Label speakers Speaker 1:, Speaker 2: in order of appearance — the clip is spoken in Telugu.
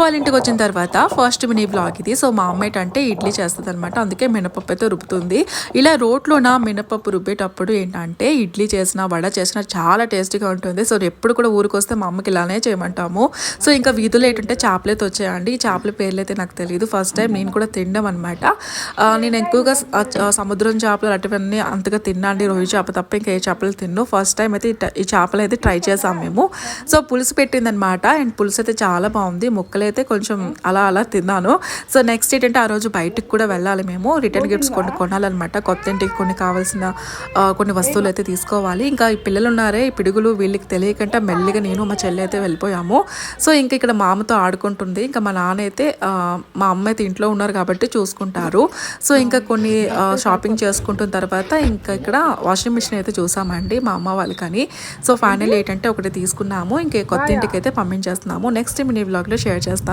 Speaker 1: వాళ్ళ ఇంటికి వచ్చిన తర్వాత ఫస్ట్ మినీ బ్లాగ్ ఇది. సో మా అమ్మ ఏంటంటే ఇడ్లీ చేస్తుంది అనమాట, అందుకే మినపప్పు అయితే రుబ్బుతుంది. ఇలా రోట్లోన మినపప్పు రుబ్బేటప్పుడు ఏంటంటే ఇడ్లీ చేసిన వడ చేసిన చాలా టేస్టీగా ఉంటుంది. సో ఎప్పుడు కూడా ఊరికి వస్తే మా అమ్మకి ఇలానే చేయమంటాము. సో ఇంకా వీధులు ఏంటంటే చేపలు అయితే వచ్చాయండి. ఈ చేపల పేర్లు అయితే నాకు తెలియదు, ఫస్ట్ టైం నేను కూడా తినడం అనమాట. నేను ఎక్కువగా సముద్రం చేపలు అటువన్నీ అంతగా తిన్నా అండి, రొయ్య చేప తప్ప ఇంకా ఏ చేపలు తిన్ను. ఫస్ట్ టైం అయితే ఈ చేపలు అయితే ట్రై చేసాం మేము. సో పులుసు పెట్టిందనమాట, అండ్ పులుసు అయితే చాలా బాగుంది. ముక్కలు అయితే కొంచెం అలా అలా తిన్నాను. సో నెక్స్ట్ ఏంటంటే ఆ రోజు బయటికి కూడా వెళ్ళాలి మేము, రిటర్న్ గిఫ్ట్స్ కొన్ని కొనాలన్నమాట. కొత్త ఇంటికి కొన్ని కావాల్సిన కొన్ని వస్తువులు అయితే తీసుకోవాలి. ఇంకా ఈ పిల్లలు ఉన్నారే ఈ పిడుగులు, వీళ్ళకి తెలియకుండా మెల్లిగా నేను మా చెల్లి అయితే వెళ్ళిపోయాము. సో ఇంకా ఇక్కడ మా అమ్మతో ఆడుకుంటుంది. ఇంకా మా నాన్న అయితే మా అమ్మ అయితే ఇంట్లో ఉన్నారు కాబట్టి చూసుకుంటారు. సో ఇంకా కొన్ని షాపింగ్ చేసుకుంటున్న తర్వాత ఇంకా ఇక్కడ వాషింగ్ మిషన్ అయితే చూసామండి మా అమ్మ వాళ్ళకని. సో ఫైనల్ ఏంటంటే ఒకటి తీసుకున్నాము, ఇంకా కొత్త ఇంటికి అయితే పంపించేస్తున్నాము. నెక్స్ట్ మినీ వ్లాగ్లో షేర్ చేస్తాను.